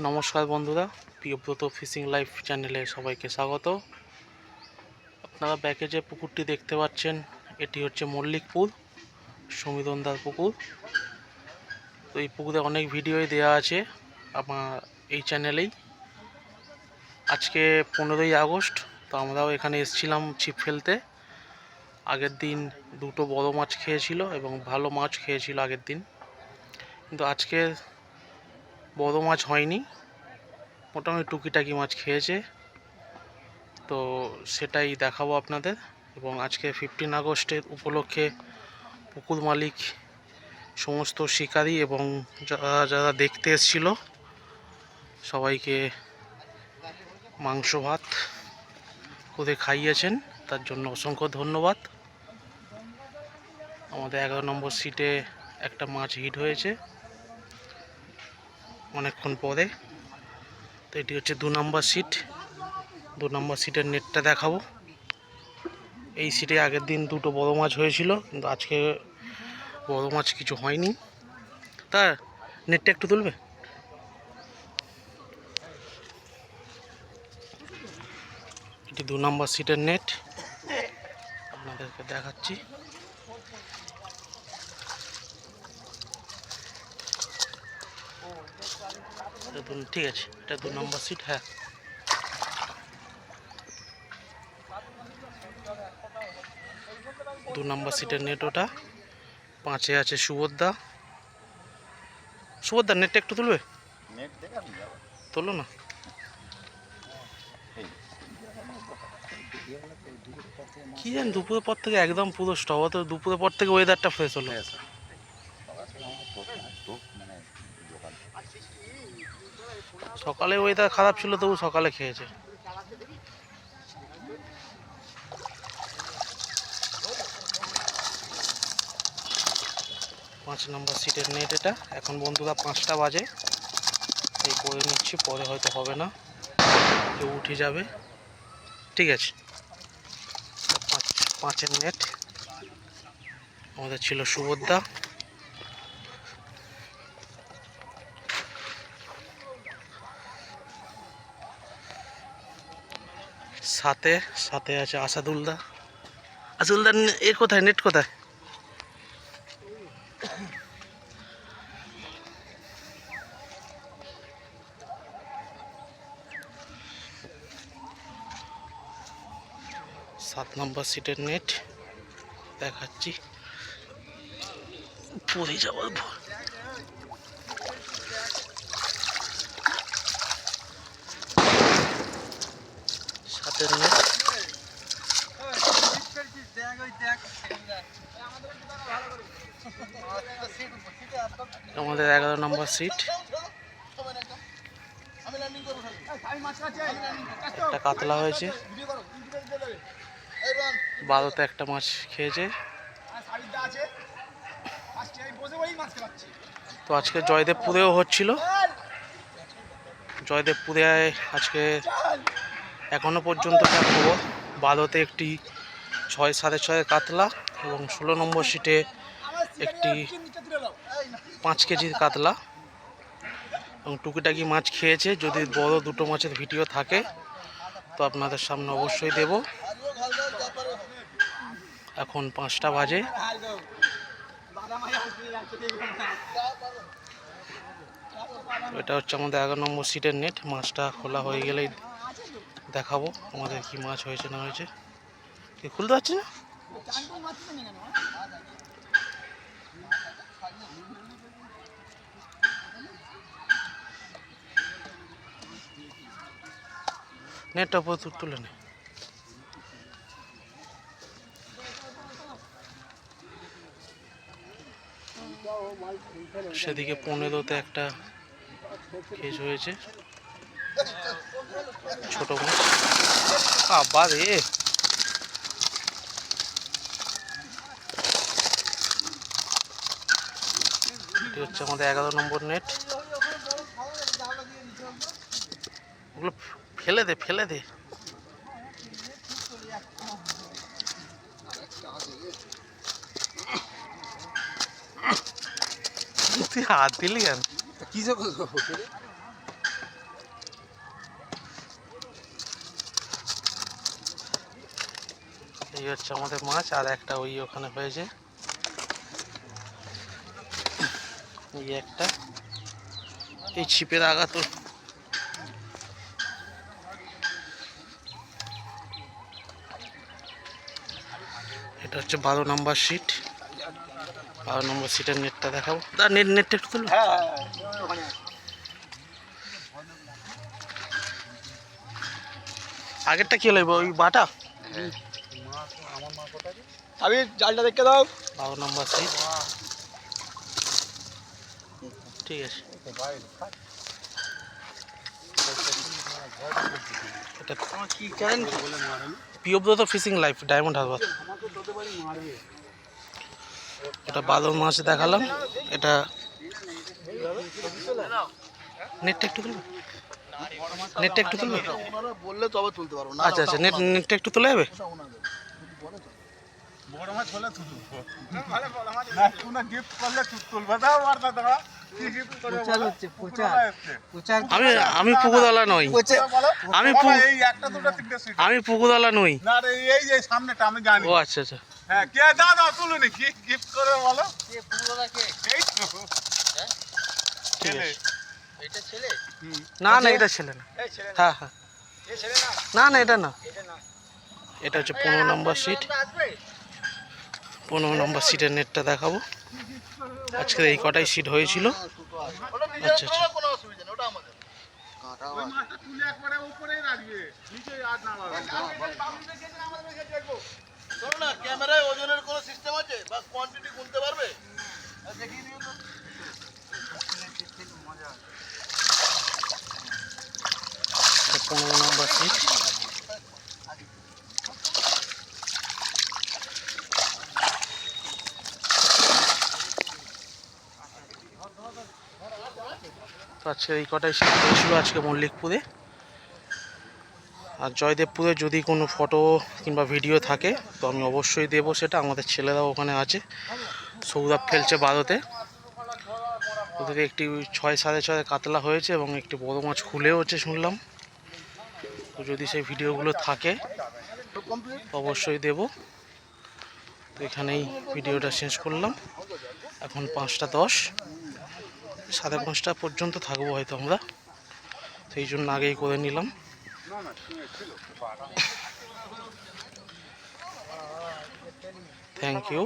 নমস্কার বন্ধুরা, Priyabrata fishing life চ্যানেলে সবাইকে স্বাগত। আপনারা ব্যাকে যে পুকুরটি দেখতে পাচ্ছেন এটি হচ্ছে মল্লিকপুর সমীরণদার পুকুর। তো এই পুকুরে অনেক ভিডিওই দেওয়া আছে আমার এই চ্যানেলেই। আজকে 15ই আগস্ট, তো আমরাও এখানে এসেছিলাম ছিপ ফেলতে। আগের দিন দুটো বড় মাছ খেয়েছিল এবং ভালো মাছ খেয়েছিল আগের দিন, কিন্তু আজকে বড় মাছ হয়নি, মোটামুটি টুকিটাকি মাছ খেয়েছে। তো সেটাই দেখাবো আপনাদের। এবং আজকে 15 আগস্টের উপলক্ষে পুকুর মালিক, সমস্ত শিকারী এবং যারা যারা দেখতে এসেছিল সবাইকে মাংস ভাত করে খাইয়েছেন, তার জন্য অসংখ্য ধন্যবাদ। আমাদের 11 নম্বর সিটে একটা মাছ হিট হয়েছে অনেকক্ষণ পরে। তো এটি হচ্ছে 2 নম্বর সিট। 2 নম্বর সিটের নেটটা দেখাবো। এই সিটে আগের দিন দুটো বড় মাছ হয়েছিল, কিন্তু আজকে বড় মাছ কিছু হয়নি। তা নেটটা একটু তুলবে। এটি 2 নম্বর সিটের নেট, আপনাদেরকে দেখাচ্ছি। ঠিক আছে, এটা 2 নম্বর সিট। হ্যাঁ, 2 নম্বর সিটের নেট ওটা। 5-এ আছে সুবোধদা। সুবোধদা নেটটা একটু তুলবে। তোলো না। কি জানি দুপুরের পর থেকে একদম পুরো স্টপ, তো দুপুরের পর থেকে ওয়েদারটা ফ্রেশ হলো। সকালে ওয়েদার খারাপ ছিল, তবু সকালে খেয়েছে। পাঁচ নম্বর সিটের নেট এটা। এখন বন্ধুরা 5টা বাজে, এই করে নিচ্ছি, পরে হয়তো হবে না, কেউ উঠে যাবে। ঠিক আছে, 5-এর নেট আমাদের ছিল সুবোধদা। সাথে সাথে আছে আসাদুলদা। আসাদুলদা এ কোথায়, নেট কোথায়? সাত নম্বর সিটের নেট দেখাচ্ছি, পড়ে যাওয়ার ভয়। সাতের নেট আমাদের 11 নম্বর সিট। একটা কাতলা হয়েছে, 12তে একটা মাছ খেয়েছে। তো আজকে জয়দেবপুরেও হচ্ছিল। জয়দেবপুরে আজকে এখনো পর্যন্ত যা খবর, 12তে একটি 6-6.5 কাতলা এবং 16 নম্বর সিটে একটি 5 কেজির কাতলা এবং টুকিটাকি মাছ খেয়েছে। যদি বড় দুটো মাছের ভিডিও থাকে তো আপনাদের সামনে অবশ্যই দেব। এখন 5টা বাজে। এটা হচ্ছে আমাদের 11 নম্বর সিটের নেট। মাছটা খোলা হয়ে গেলেই দেখাবো আমাদের কি মাছ হয়েছে না হয়েছে। খুলতে পারছি না। নেটটা উপর তুলে নে। সেদিকে 15তে একটা কেস হয়েছে, ছোট মাছ। আবার এটি হচ্ছে আমাদের 11 নম্বর নেট। ওগুলো ফেলে দে, ফেলে দে। তুই হাত দিলি কেন? কি এই হচ্ছে আমাদের মাছ, আর একটা ওই ওখানে হয়েছে, এই একটা এই ছিপের আঘাত। এটা হচ্ছে 12 নম্বর সিট। 12 নম্বর সিটের নেটটা দেখাবো, তার নেটটা একটু তুলো। আগেরটা কি হলো, ওই বাটা? আমি জালটা দেখে দাও। 12 নম্বর সিট, ঠিক আছে। এটা প্রিয়ব্রত ফিশিং লাইফ, ডায়মন্ড হারবার। এটা বাদল মাছ দেখালাম। এটা নেটটা একটু তুলবে, নেটটা একটু তুলবে, বললে তবে তুলতে পারবো না। আচ্ছা আচ্ছা, নেটটা একটু তুলে যাবে। বড় মাছ হলে তুলবো না, কোনো গিফট করলে তুলবে দাও আর দাদা কি গিফট করবে আমি আমি পুকুরওয়ালা নই, আমি পুকুরওয়ালা নই। না রে, এই যে সামনেটা আমি জানি। ও আচ্ছা আচ্ছা, হ্যাঁ, কে দাদা তুলুনি কি গিফট করবে বলো? কে পুরোলা কে? এই তো ঠিক আছে। এটা ছেলে? না না, এটা ছেলে না। এই ছেলে না। হ্যাঁ হ্যাঁ, এই ছেলে না। না না, এটা না। এটা না। এটা হচ্ছে 15 নম্বর সিট। 15 নম্বর সিটের নেটটা দেখাবো। আজকে এই কটাই সিট হয়েছিল। আচ্ছা আচ্ছা, কোনো অসুবিধা নেই, ওটা আমাদের। ওই মাছটা তুলে একবারে উপরেই রাখবে, নিচে আর না রাখবে। চলো না, ক্যামেরায় ওজনের কোনো সিস্টেম আছে বা কোয়ান্টিটি গুনতে পারবে? দেখিয়ে দিও তো। এটা 15 নম্বর সিট। তো আজকে এই কটাই সিট হয়েছিল আজকে মল্লিকপুরে। আর জয়দেবপুরে যদি কোনো ফটো কিংবা ভিডিও থাকে তো আমি অবশ্যই দেবো, সেটা আমাদের ছেলেরাও ওখানে আছে, সৌরভ ফেলছে বারোতে। ওদের একটি 6 সাড়ে 6 কাতলা হয়েছে এবং একটি বড় মাছ খুলেও হচ্ছে শুনলাম। তো যদি সেই ভিডিওগুলো থাকে অবশ্যই দেব। তো এখানেই ভিডিওটা শেষ করলাম। এখন 5টা 10, 5:30 পর্যন্ত থাকবো হয়তো আমরা, সেই জন্য আগেই করে নিলাম। Thank you.